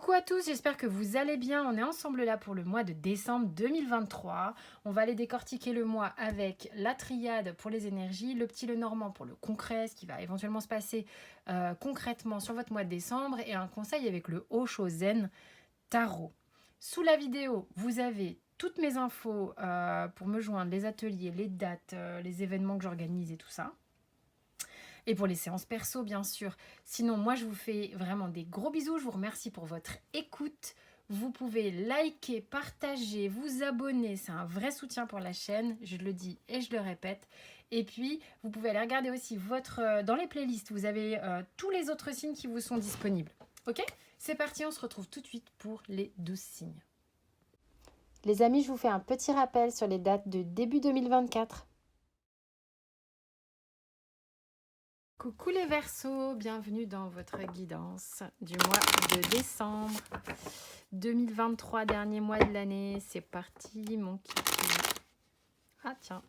Coucou à tous, j'espère que vous allez bien. On est ensemble là pour le mois de décembre 2023. On va aller décortiquer le mois avec la triade pour les énergies, le petit Lenormand pour le concret, ce qui va éventuellement se passer concrètement sur votre mois de décembre, et un conseil avec le Osho Zen Tarot. Sous la vidéo, vous avez toutes mes infos pour me joindre, les ateliers, les dates, les événements que j'organise et tout ça. Et pour les séances perso, bien sûr. Sinon, moi, je vous fais vraiment des gros bisous. Je vous remercie pour votre écoute. Vous pouvez liker, partager, vous abonner. C'est un vrai soutien pour la chaîne. Je le dis et je le répète. Et puis, vous pouvez aller regarder aussi dans les playlists. Vous avez tous les autres signes qui vous sont disponibles. Ok ? C'est parti, on se retrouve tout de suite pour les 12 signes. Les amis, je vous fais un petit rappel sur les dates de début 2024. Coucou les Verseaux, bienvenue dans votre guidance du mois de décembre 2023, dernier mois de l'année. C'est parti mon kiki. Ah tiens,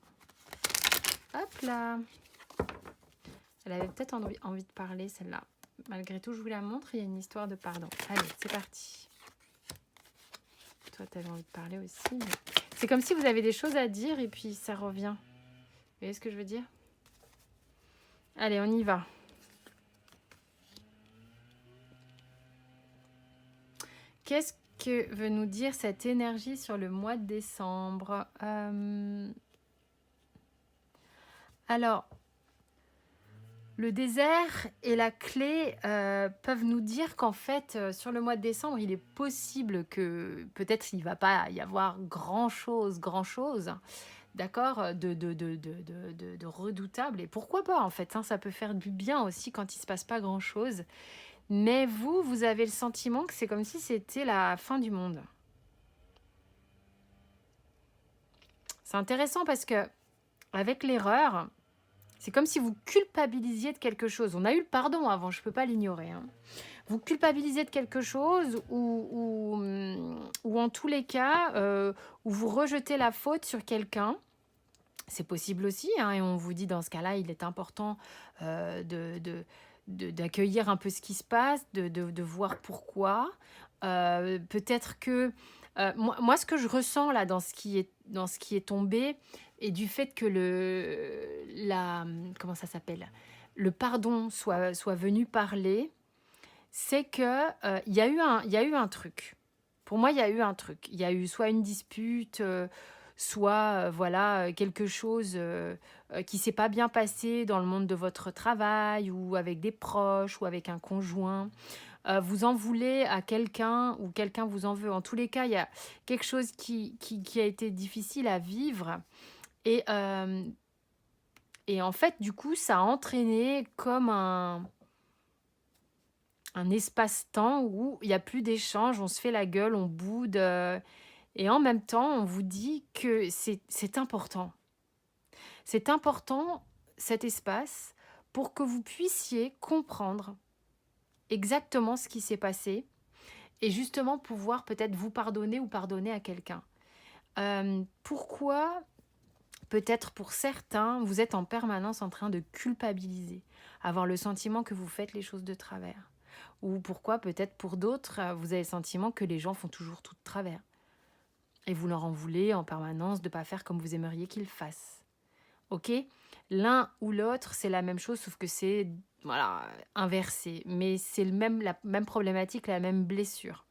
hop là. Elle avait peut-être envie de parler celle-là. Malgré tout, je vous la montre, il y a une histoire de pardon. Allez, c'est parti. Toi, tu avais envie de parler aussi. Mais... c'est comme si vous avez des choses à dire et puis ça revient. Vous voyez ce que je veux dire ? Allez, on y va. Qu'est-ce que veut nous dire cette énergie sur le mois de décembre ? Alors, le désert et la clé peuvent nous dire qu'en fait, sur le mois de décembre, il est possible que peut-être il ne va pas y avoir grand-chose, d'accord, de redoutable. Et pourquoi pas, en fait, hein, ça peut faire du bien aussi quand il ne se passe pas grand-chose. Mais vous avez le sentiment que c'est comme si c'était la fin du monde. C'est intéressant parce que avec l'erreur, c'est comme si vous culpabilisiez de quelque chose. On a eu le pardon avant, je ne peux pas l'ignorer. Hein. Vous culpabilisez de quelque chose ou en tous les cas, où vous rejetez la faute sur quelqu'un. C'est possible aussi, hein, et on vous dit dans ce cas-là, il est important d'accueillir un peu ce qui se passe, de voir pourquoi. Peut-être que moi, ce que je ressens là dans ce qui est tombé, et du fait que comment ça s'appelle, le pardon soit venu parler, c'est que il y a eu un truc. Pour moi, il y a eu un truc. Il y a eu soit une dispute, soit voilà, quelque chose qui s'est pas bien passé dans le monde de votre travail, ou avec des proches, ou avec un conjoint. Vous en voulez à quelqu'un, ou quelqu'un vous en veut. En tous les cas, il y a quelque chose qui a été difficile à vivre. Et en fait, du coup, ça a entraîné comme un espace-temps où il n'y a plus d'échange, on se fait la gueule, on boude. Et en même temps, on vous dit que c'est important. C'est important, cet espace, pour que vous puissiez comprendre exactement ce qui s'est passé, et justement pouvoir peut-être vous pardonner ou pardonner à quelqu'un. Pourquoi, peut-être pour certains, vous êtes en permanence en train de culpabiliser, avoir le sentiment que vous faites les choses de travers. Ou pourquoi, peut-être pour d'autres, vous avez le sentiment que les gens font toujours tout de travers. Et vous leur en voulez en permanence de ne pas faire comme vous aimeriez qu'ils fassent. Ok ? L'un ou l'autre, c'est la même chose, sauf que c'est voilà, inversé. Mais c'est la même problématique, la même blessure.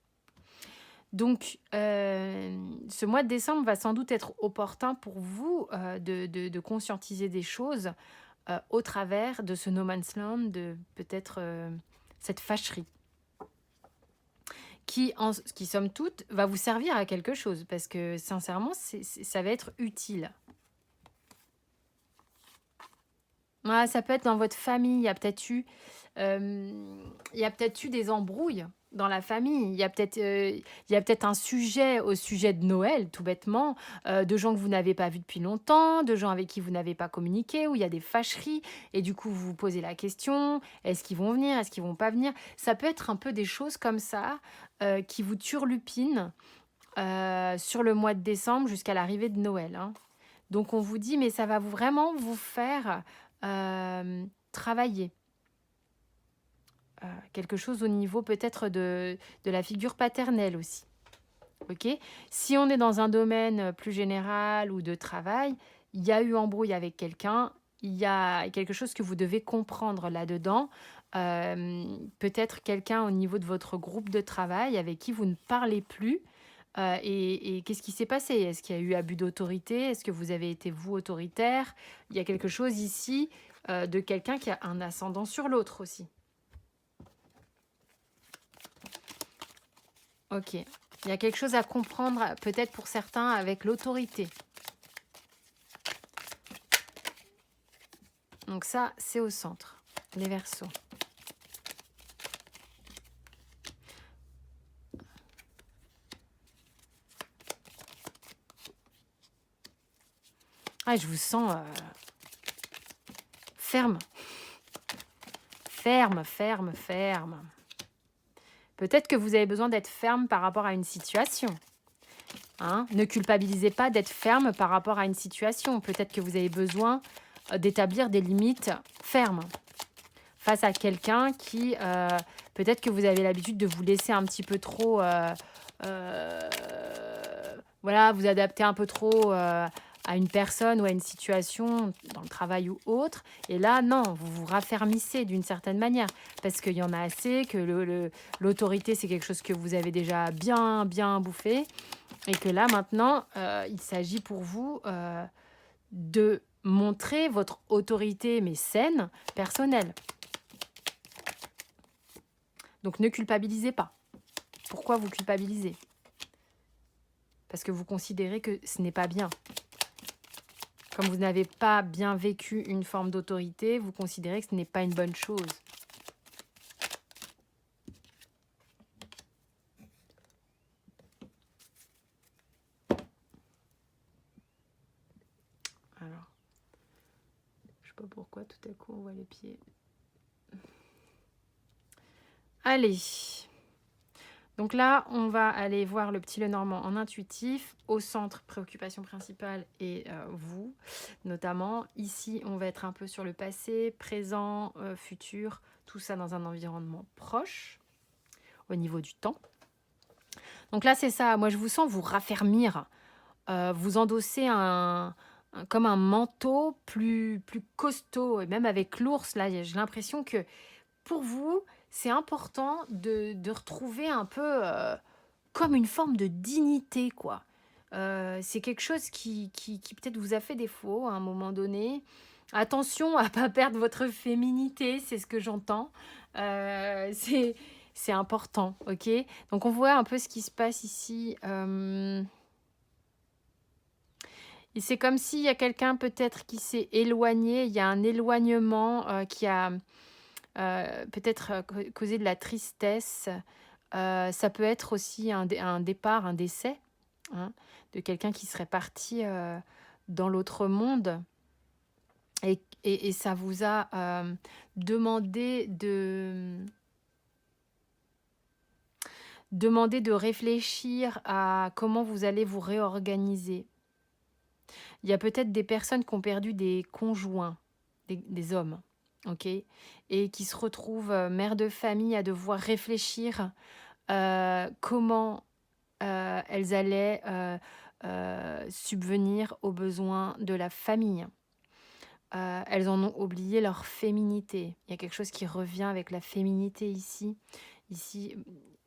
Donc, ce mois de décembre va sans doute être opportun pour vous de conscientiser des choses au travers de ce no man's land, de peut-être cette fâcherie. Qui, somme toute, va vous servir à quelque chose. Parce que, sincèrement, ça va être utile. Ah, ça peut être dans votre famille. Il y a peut-être eu des embrouilles dans la famille. Il y a peut-être un sujet au sujet de Noël, tout bêtement, de gens que vous n'avez pas vus depuis longtemps, de gens avec qui vous n'avez pas communiqué, où il y a des fâcheries, et du coup vous vous posez la question, est-ce qu'ils vont venir, est-ce qu'ils vont pas venir? Ça peut être un peu des choses comme ça qui vous turlupinent sur le mois de décembre jusqu'à l'arrivée de Noël. Hein. Donc on vous dit, mais ça va vraiment vous faire travailler. quelque chose au niveau peut-être de la figure paternelle aussi. OK? Si on est dans un domaine plus général ou de travail, il y a eu embrouille avec quelqu'un, il y a quelque chose que vous devez comprendre là-dedans. Peut-être quelqu'un au niveau de votre groupe de travail avec qui vous ne parlez plus. Et qu'est-ce qui s'est passé? Est-ce qu'il y a eu abus d'autorité? Est-ce que vous avez été vous autoritaire? Il y a quelque chose ici de quelqu'un qui a un ascendant sur l'autre aussi. Ok. Il y a quelque chose à comprendre peut-être pour certains avec l'autorité. Donc ça, c'est au centre, les Verseaux. Ah, je vous sens ferme. Ferme, ferme, ferme. Peut-être que vous avez besoin d'être ferme par rapport à une situation. Hein? Ne culpabilisez pas d'être ferme par rapport à une situation. Peut-être que vous avez besoin d'établir des limites fermes face à quelqu'un qui, peut-être que vous avez l'habitude de vous laisser un petit peu trop, voilà, vous adapter un peu trop à une personne ou à une situation dans le travail ou autre. Et là, non, vous vous raffermissez d'une certaine manière parce qu'il y en a assez, que l'autorité, c'est quelque chose que vous avez déjà bien, bien bouffé et que là, maintenant, il s'agit pour vous de montrer votre autorité, mais saine, personnelle. Donc, ne culpabilisez pas. Pourquoi vous culpabilisez? Parce que vous considérez que ce n'est pas bien. Comme vous n'avez pas bien vécu une forme d'autorité, vous considérez que ce n'est pas une bonne chose. Alors, je sais pas pourquoi tout à coup on voit les pieds. Allez. Donc là, on va aller voir le petit Lenormand en intuitif, au centre, préoccupation principale et vous, notamment. Ici, on va être un peu sur le passé, présent, futur, tout ça dans un environnement proche, au niveau du temps. Donc là, c'est ça. Moi, je vous sens vous raffermir, vous endosser comme un manteau plus costaud, et même avec l'ours, là, j'ai l'impression que pour vous, c'est important de retrouver un peu comme une forme de dignité, quoi. C'est quelque chose qui peut-être vous a fait défaut à un moment donné. Attention à ne pas perdre votre féminité, c'est ce que j'entends. C'est important, ok? Donc on voit un peu ce qui se passe ici. Et c'est comme s'il y a quelqu'un peut-être qui s'est éloigné, il y a un éloignement qui a peut-être causé de la tristesse. Ça peut être aussi un départ, un décès, hein, de quelqu'un qui serait parti dans l'autre monde. Et ça vous a demandé de réfléchir à comment vous allez vous réorganiser. Il y a peut-être des personnes qui ont perdu des conjoints, des hommes, ok, et qui se retrouvent mères de famille à devoir réfléchir comment elles allaient subvenir aux besoins de la famille. Elles en ont oublié leur féminité. Il y a quelque chose qui revient avec la féminité ici. Ici,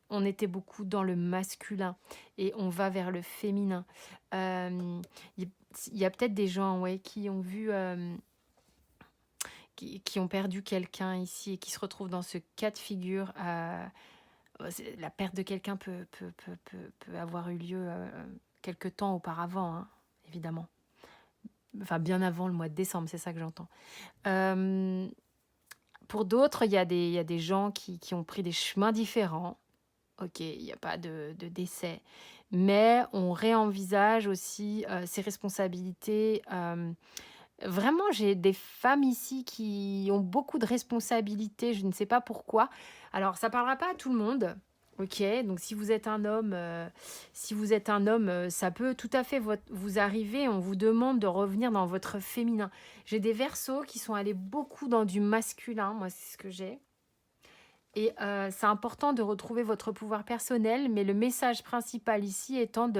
on était beaucoup dans le masculin et on va vers le féminin. Il y a peut-être des gens qui ont vu, qui ont perdu quelqu'un ici et qui se retrouvent dans ce cas de figure. La perte de quelqu'un peut avoir eu lieu quelque temps auparavant, hein, évidemment. Enfin, bien avant le mois de décembre, c'est ça que j'entends. Pour d'autres, il y a des gens qui ont pris des chemins différents. Ok, il n'y a pas de décès. Mais on réenvisage aussi ses responsabilités. Vraiment, j'ai des femmes ici qui ont beaucoup de responsabilités. Je ne sais pas pourquoi. Alors, ça ne parlera pas à tout le monde. Ok, donc si vous êtes un homme, ça peut tout à fait vous arriver. On vous demande de revenir dans votre féminin. J'ai des Verseaux qui sont allés beaucoup dans du masculin. Moi, c'est ce que j'ai. Et c'est important de retrouver votre pouvoir personnel, mais le message principal ici étant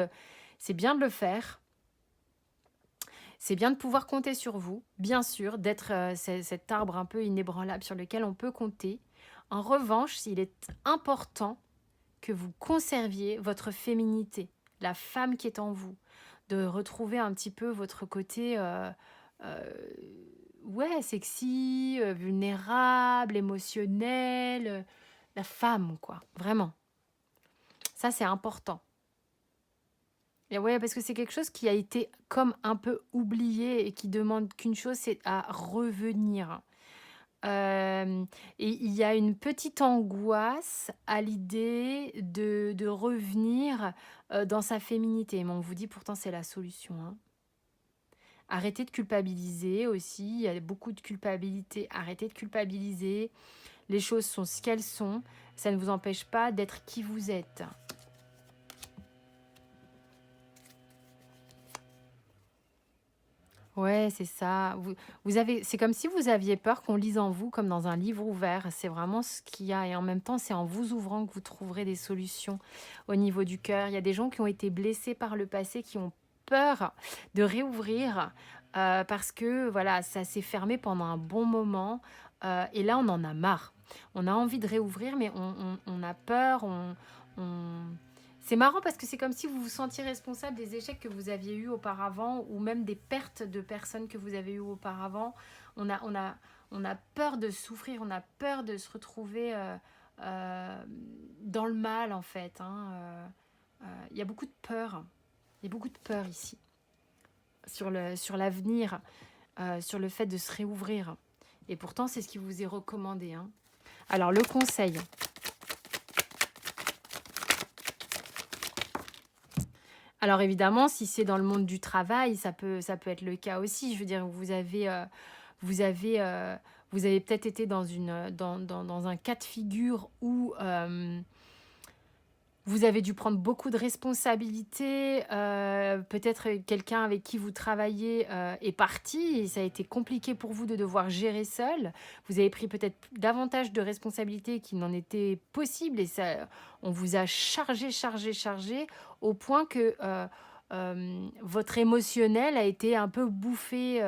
c'est bien de le faire, c'est bien de pouvoir compter sur vous, bien sûr, d'être cet arbre un peu inébranlable sur lequel on peut compter. En revanche, il est important que vous conserviez votre féminité, la femme qui est en vous, de retrouver un petit peu votre côté euh, ouais, sexy, vulnérable, émotionnel, la femme, quoi, vraiment. Ça, c'est important. Et ouais, parce que c'est quelque chose qui a été comme un peu oublié et qui demande qu'une chose, c'est à revenir. Et il y a une petite angoisse à l'idée de revenir dans sa féminité. Mais on vous dit pourtant c'est la solution, hein. Arrêtez de culpabiliser aussi, il y a beaucoup de culpabilité. Arrêtez de culpabiliser, les choses sont ce qu'elles sont, ça ne vous empêche pas d'être qui vous êtes. Ouais, c'est ça. C'est comme si vous aviez peur qu'on lise en vous comme dans un livre ouvert. C'est vraiment ce qu'il y a. Et en même temps, c'est en vous ouvrant que vous trouverez des solutions au niveau du cœur. Il y a des gens qui ont été blessés par le passé, qui ont peur de réouvrir parce que voilà, ça s'est fermé pendant un bon moment. Et là, on en a marre. On a envie de réouvrir, mais on a peur. On- C'est marrant parce que c'est comme si vous vous sentiez responsable des échecs que vous aviez eus auparavant ou même des pertes de personnes que vous avez eues auparavant. On a peur de souffrir, on a peur de se retrouver euh, dans le mal en fait, hein. Il y a beaucoup de peur. Il y a beaucoup de peur ici sur l'avenir, sur le fait de se réouvrir. Et pourtant, c'est ce qui vous est recommandé, hein. Alors, le conseil. Alors évidemment, si c'est dans le monde du travail, ça peut être le cas aussi. Je veux dire, vous avez, vous avez peut-être été dans un cas de figure où vous avez dû prendre beaucoup de responsabilités. Peut-être quelqu'un avec qui vous travaillez est parti et ça a été compliqué pour vous de devoir gérer seul. Vous avez pris peut-être davantage de responsabilités qu'il n'en était possible et ça, on vous a chargé au point que votre émotionnel a été un peu bouffé.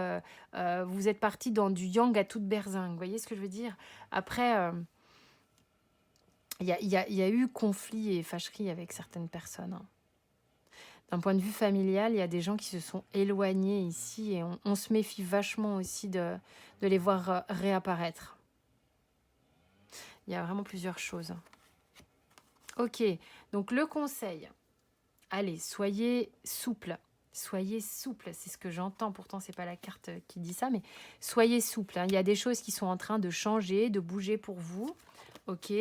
Vous êtes parti dans du yang à toute berzingue. Vous voyez ce que je veux dire? Après... il y a eu conflit et fâcherie avec certaines personnes, hein. D'un point de vue familial, il y a des gens qui se sont éloignés ici et on se méfie vachement aussi de les voir réapparaître. Il y a vraiment plusieurs choses. Ok, donc le conseil. Allez, soyez souple. Soyez souple, c'est ce que j'entends. Pourtant, c'est pas la carte qui dit ça, mais soyez souple, hein. Il y a des choses qui sont en train de changer, de bouger pour vous. Ok,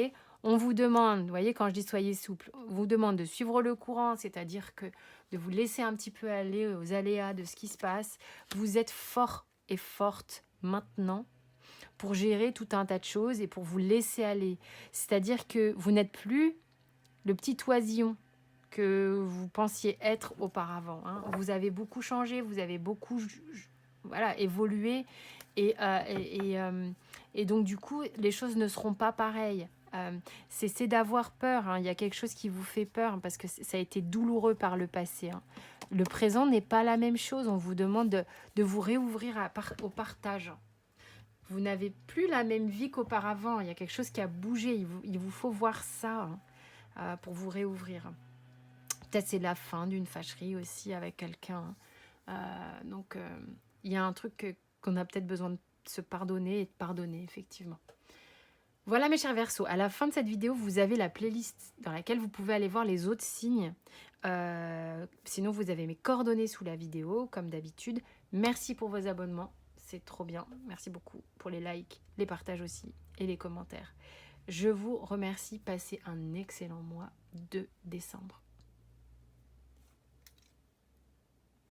on vous demande, vous voyez, quand je dis soyez souple, on vous demande de suivre le courant, c'est-à-dire que de vous laisser un petit peu aller aux aléas de ce qui se passe. Vous êtes fort et forte maintenant pour gérer tout un tas de choses et pour vous laisser aller. C'est-à-dire que vous n'êtes plus le petit oisillon que vous pensiez être auparavant, hein. Vous avez beaucoup changé, vous avez beaucoup voilà, évolué et donc du coup, les choses ne seront pas pareilles. C'est d'avoir peur, hein. Il y a quelque chose qui vous fait peur parce que ça a été douloureux par le passé, hein. Le présent n'est pas la même chose. On vous demande de vous réouvrir au partage. Vous n'avez plus la même vie qu'auparavant. Il y a quelque chose qui a bougé. Il vous faut voir ça, hein, pour vous réouvrir. Peut-être c'est la fin d'une fâcherie aussi avec quelqu'un. Donc, il y a un truc qu'on a peut-être besoin de se pardonner et de pardonner, effectivement. Voilà mes chers Verseaux, à la fin de cette vidéo, vous avez la playlist dans laquelle vous pouvez aller voir les autres signes. Sinon, vous avez mes coordonnées sous la vidéo, comme d'habitude. Merci pour vos abonnements, c'est trop bien. Merci beaucoup pour les likes, les partages aussi et les commentaires. Je vous remercie, passez un excellent mois de décembre.